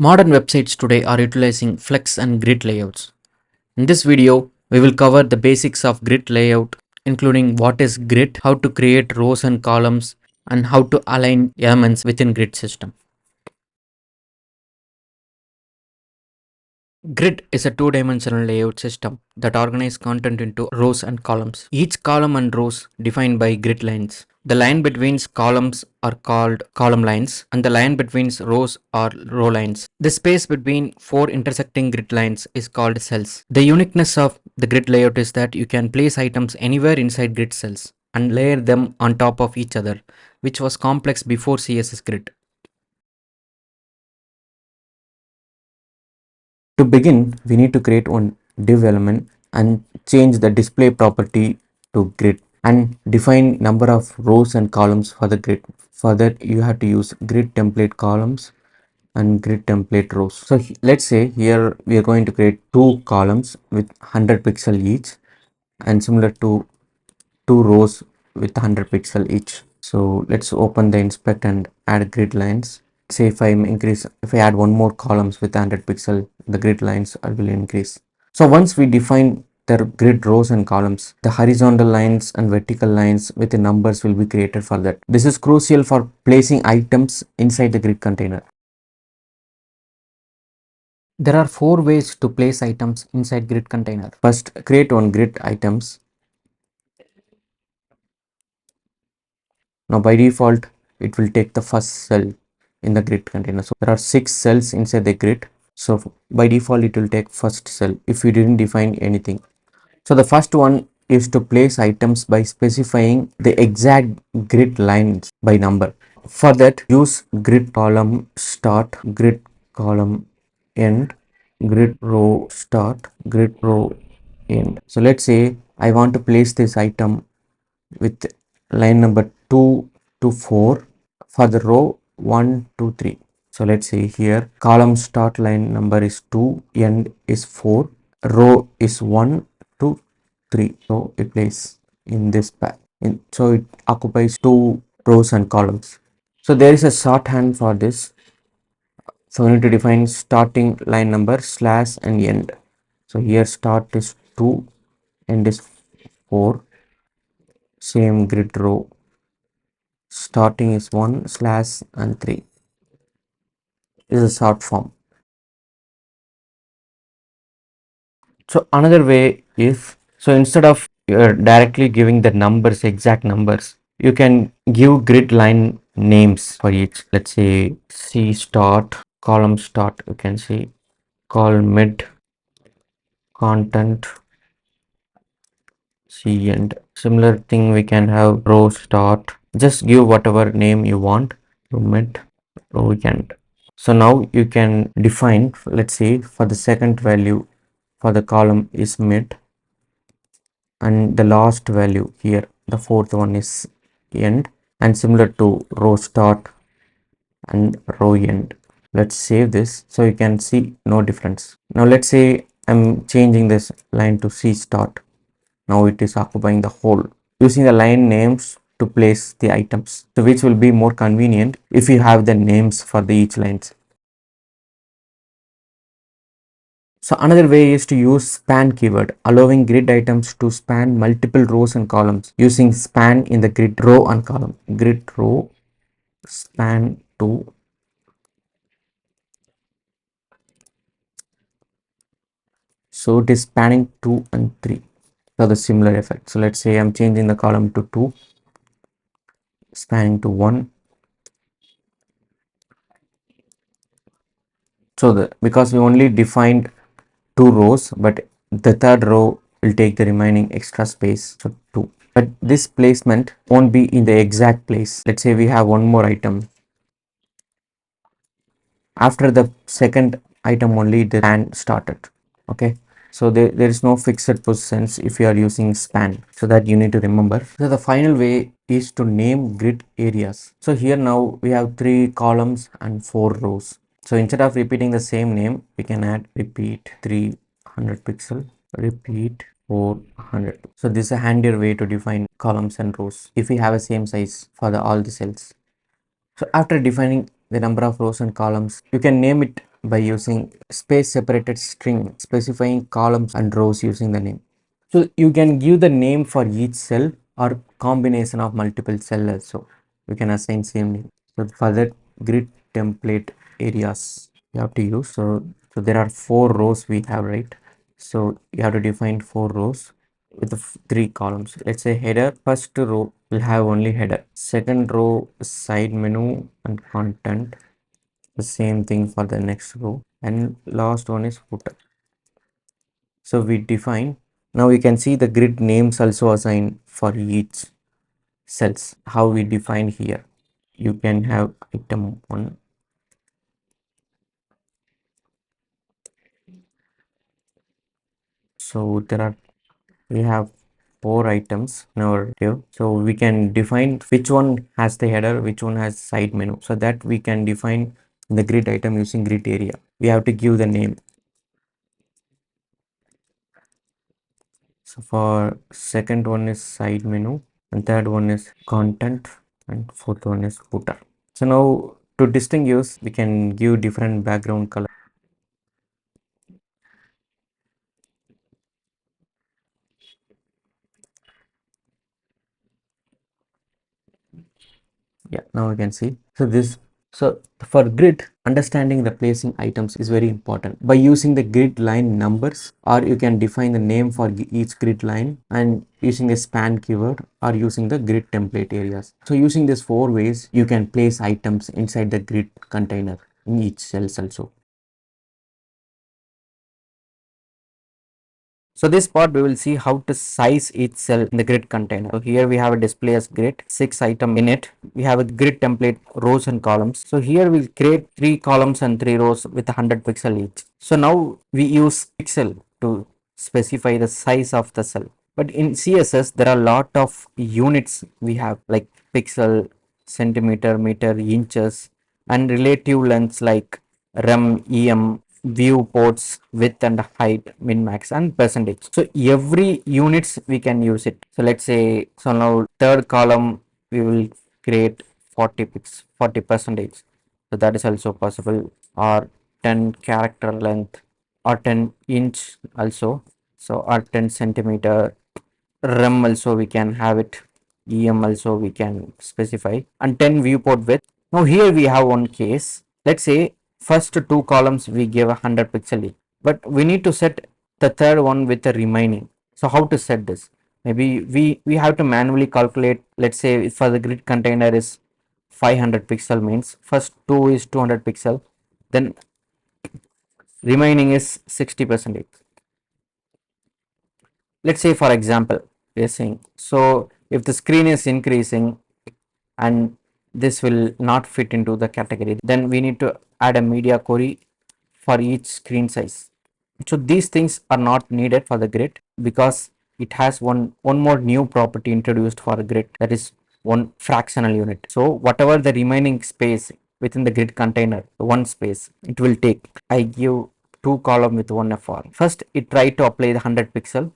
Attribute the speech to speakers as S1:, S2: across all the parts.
S1: Modern websites today are utilizing flex and grid layouts. In this video, we will cover the basics of grid layout, including what is grid, how to create rows and columns, and how to align elements within grid system. Grid is a two-dimensional layout system that organizes content into rows and columns. Each column and rows defined by grid lines. The line between columns are called column lines and the line between rows are row lines. The space between four intersecting grid lines is called cells. The uniqueness of the grid layout is that you can place items anywhere inside grid cells and layer them on top of each other, which was complex before CSS grid. To begin, we need to create one div element and change the display property to grid and define number of rows and columns for the grid. For that, you have to use grid template columns and grid template rows. So let's say here we are going to create two columns with 100 pixel each and similar to two rows with 100 pixel each. So let's open the inspect and add grid lines. Say if I add one more columns with 100 pixel, the grid lines will increase. So once we define the grid rows and columns, the horizontal lines and vertical lines with the numbers will be created for that. This is crucial for placing items inside the grid container. There are four ways to place items inside grid container. First, create one grid items. Now by default, it will take the first cell in the grid container. So there are 6 cells inside the grid. So by default, it will take first cell if you didn't define anything. So the first one is to place items by specifying the exact grid lines by number. For that, use grid column start, grid column end, grid row start, grid row end. So let's say I want to place this item with line number 2 to 4 for the row 1 2 3. So let's say here column start line number is 2, end is 4, row is 1 to 3. So it plays in this path. So it occupies 2 rows and columns. So there is a shorthand for this. So we need to define starting line number slash and end. So here start is 2, end is 4. Same grid row. Starting is 1 slash and 3. This is a short form. So another way is, so instead of directly giving the numbers, exact numbers, you can give grid line names for each. Let's say C start, column start, you can see call mid, content, C end. Similar thing we can have row start. Just give whatever name you want to mid, row end. So now you can define, let's say for the second value for the column is mid and the last value here, the fourth one is end, and similar to row start and row end. Let's save this so you can see no difference. Now let's say I'm changing this line to C start. Now it is occupying the whole. Using the line names to place the items, so which will be more convenient if you have the names for the each lines. So another way is to use span keyword, allowing grid items to span multiple rows and columns using span in the grid row and column. Grid row span to so it is spanning 2 and 3 for the similar effect. So let's say I'm changing the column to 2, spanning to 1. So because we only defined 2 rows, but the third row will take the remaining extra space, so 2. But this placement won't be in the exact place. Let's say we have one more item. After the second item only the span started. Okay, so there is no fixed positions if you are using span, so that you need to remember. So the final way is to name grid areas. So here now we have 3 columns and 4 rows. So instead of repeating the same name, we can add repeat 300 pixel, repeat 400. So this is a handier way to define columns and rows if we have a same size for all the cells. So after defining the number of rows and columns, you can name it by using space separated string specifying columns and rows using the name. So you can give the name for each cell or combination of multiple cells also. You can assign same name. So for that, grid template areas you have to use. So there are 4 rows we have, right? So you have to define 4 rows with the 3 columns. Let's say header. First row will have only header. Second row side menu and content. The same thing for the next row, and last one is footer. So we define. Now you can see the grid names also assigned for each cells. How we define here. You can have item 1. So there are, we have 4 items in our div. So we can define which one has the header, which one has side menu. So that we can define the grid item using grid area. We have to give the name. So for second one is side menu, and third one is content, and fourth one is footer. So now to distinguish, we can give different background color. Yeah, now you can see. So for grid, understanding the placing items is very important. By using the grid line numbers, or you can define the name for each grid line and using the span keyword or using the grid template areas. So using these 4 ways, you can place items inside the grid container in each cells also. So this part we will see how to size each cell in the grid container. So here we have a display as grid, 6 item in it. We have a grid template, rows and columns. So here we'll create 3 columns and 3 rows with 100 pixel each. So now we use pixel to specify the size of the cell. But in CSS there are a lot of units we have, like pixel, centimeter, meter, inches, and relative lengths like rem, em, viewports, width and height, min max, and percentage. So every units we can use it. So let's say, so now third column we will create 40 percentage. So that is also possible, or 10 character length, or 10 inch also. So or 10 centimeter. Rem also we can have it. Em also we can specify, and 10 viewport width. Now here we have one case. Let's say first 2 columns we give 100 pixel each, but we need to set the third one with the remaining. So how to set this? Maybe we have to manually calculate. Let's say for the grid container is 500 pixel, means first 2 is 200 pixel, then remaining is 60 percent. Let's say for example we are saying, so if the screen is increasing and this will not fit into the category, then we need to add a media query for each screen size. So these things are not needed for the grid, because it has one more new property introduced for a grid, that is one fractional unit. So whatever the remaining space within the grid container, one space it will take. I give 2 column with 1 FR. First it try to apply the 100 pixel,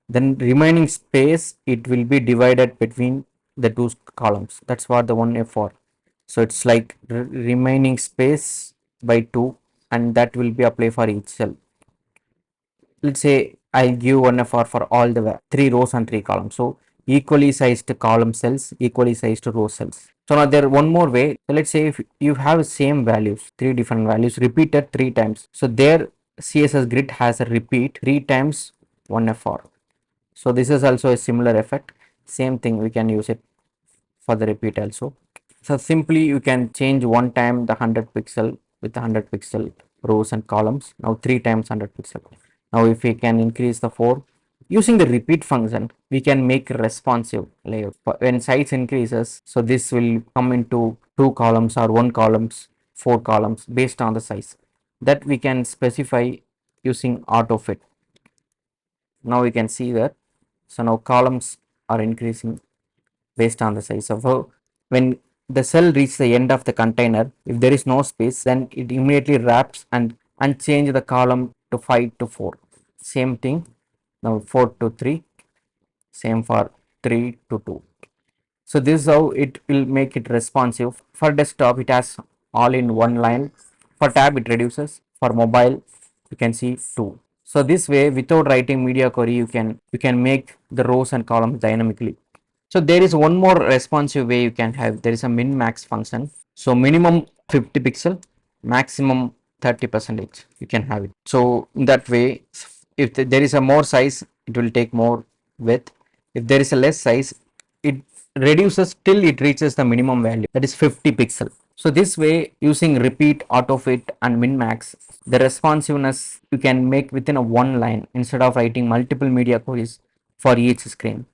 S1: then remaining space it will be divided between the 2 columns. That's what the 1 FR. So it's like remaining space by 2, and that will be applied for each cell. Let's say I'll give 1 FR for all the 3 rows and 3 columns. So equally sized column cells, equally sized row cells. So now there one more way. So let's say if you have same values, 3 different values repeated 3 times. So there CSS grid has a repeat 3 times 1 FR. So this is also a similar effect. Same thing we can use it for the repeat also. So simply you can change one time the 100 pixel with the 100 pixel rows and columns. Now 3 times 100 pixel. Now if we can increase the 4 using the repeat function, we can make responsive layout. When size increases, so this will come into 2 columns or 1 columns, 4 columns based on the size that we can specify using auto fit. Now we can see that, so now columns are increasing based on the size. So when the cell reaches the end of the container, if there is no space, then it immediately wraps and change the column to 5 to 4. Same thing. Now 4 to 3. Same for 3 to 2. So this is how it will make it responsive. For desktop, it has all in one line. For tab, it reduces. For mobile, you can see 2. So this way, without writing media query, you can make the rows and columns dynamically. So there is one more responsive way you can have. There is a min max function. So minimum 50 pixel, maximum 30 percentage. You can have it. So in that way, if there is a more size, it will take more width. If there is a less size, it reduces till it reaches the minimum value, that is 50 pixel. So this way, using repeat, autofit and min max, the responsiveness you can make within a one line instead of writing multiple media queries for each screen.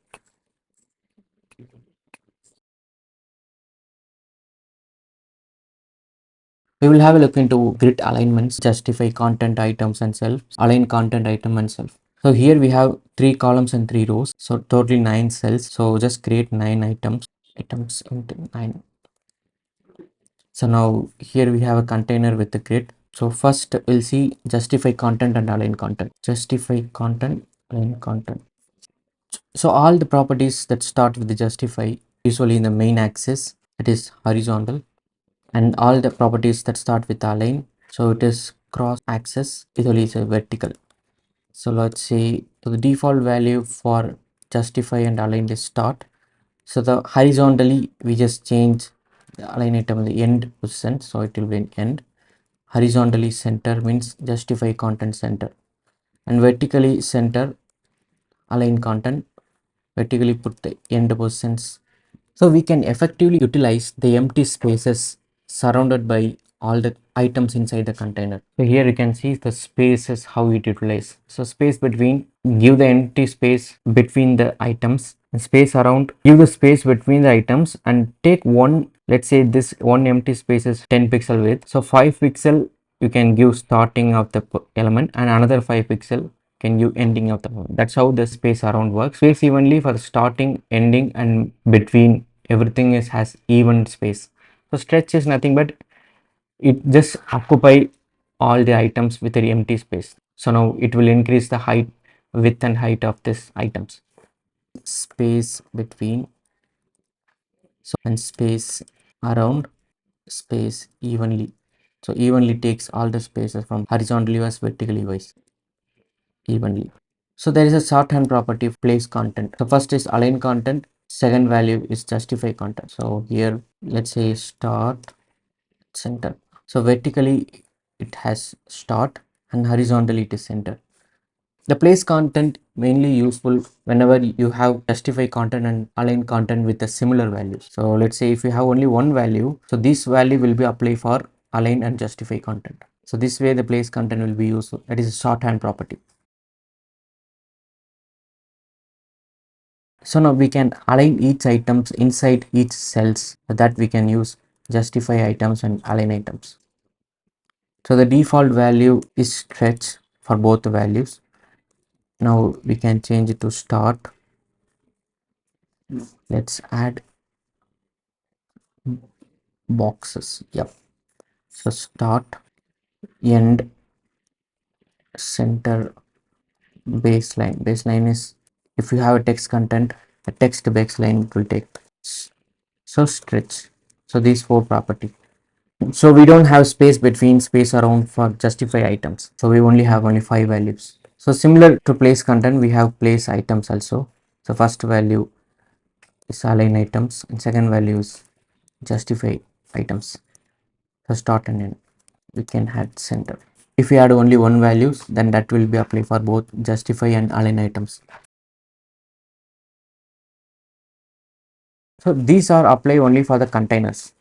S1: We will have a look into grid alignments, justify content items and self, align content item and self. So here we have 3 columns and 3 rows. So totally 9 cells. So just create 9 items into 9. So now here we have a container with the grid. So first we'll see justify content and align content. Justify content, align content. So all the properties that start with the justify usually in the main axis, it is horizontal, and all the properties that start with align, so it is cross axis, usually is a vertical. So let's say the default value for justify and align is start. So the horizontally we just change the align item in the end position, so it will be in end. Horizontally center means justify content center, and vertically center align content, vertically put the end positions. So we can effectively utilize the empty spaces surrounded by all the items inside the container. So here you can see the spaces how it utilizes. So space between, give the empty space between the items, and space around, give the space between the items, and take one, let's say this one empty space is 10 pixel width. So 5 pixel you can give starting of the element, and another 5 pixel can you ending of the movement. That's how the space around works. Space evenly for starting, ending and between, everything is has even space. So stretch is nothing but it just occupy all the items with the empty space. So now it will increase the height, width and height of this items. Space between, so and space around, space evenly. So evenly takes all the spaces from horizontally wise, vertically wise, evenly. So there is a shorthand property of place content. So first is align content, second value is justify content. So here let's say start center. So vertically it has start and horizontally it is center. The place content mainly useful whenever you have justify content and align content with a similar values. So let's say if you have only one value, so this value will be applied for align and justify content. So this way the place content will be useful. That is a shorthand property. So now we can align each items inside each cells, so that we can use justify items and align items. So the default value is stretch for both the values. Now we can change it to start. Let's add boxes. Yep. So start, end, center, baseline. Baseline is if you have a text content, a text baseline it will take. So stretch. So these 4 property. So we don't have space between, space around for justify items. So we only have only 5 values. So similar to place content, we have place items also. So first value is align items and second value is justify items. So start and end. We can add center. If we add only one values, then that will be applied for both justify and align items. So these are applied only for the containers.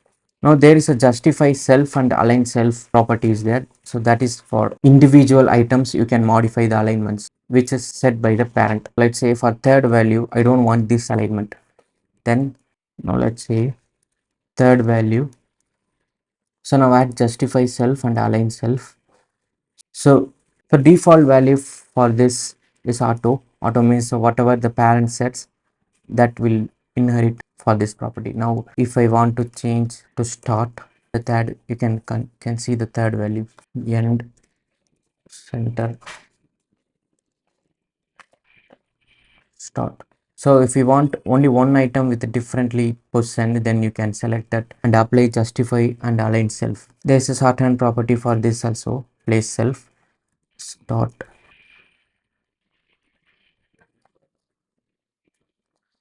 S1: Now there is a justify self and align self properties there. So that is for individual items you can modify the alignments which is set by the parent. Let's say for third value I don't want this alignment. Then now let's say third value. So now add justify self and align self. So the default value for this is auto. Auto means whatever the parent sets that will inherit for this property. Now if I want to change to start, the third you can see the third value, end, center, start. So if you want only one item with a differently positioned, then you can select that and apply justify and align self. There is a shorthand property for this also. place self start.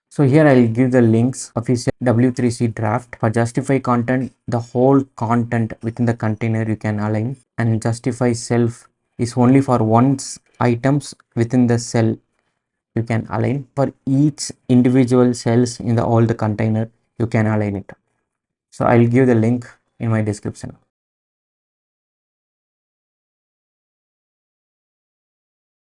S1: So here I'll give the links official W3C draft. For justify content, the whole content within the container you can align, and justify self is only for once items within the cell you can align. For each individual cells in the all the container you can align it. So I'll give the link in my description.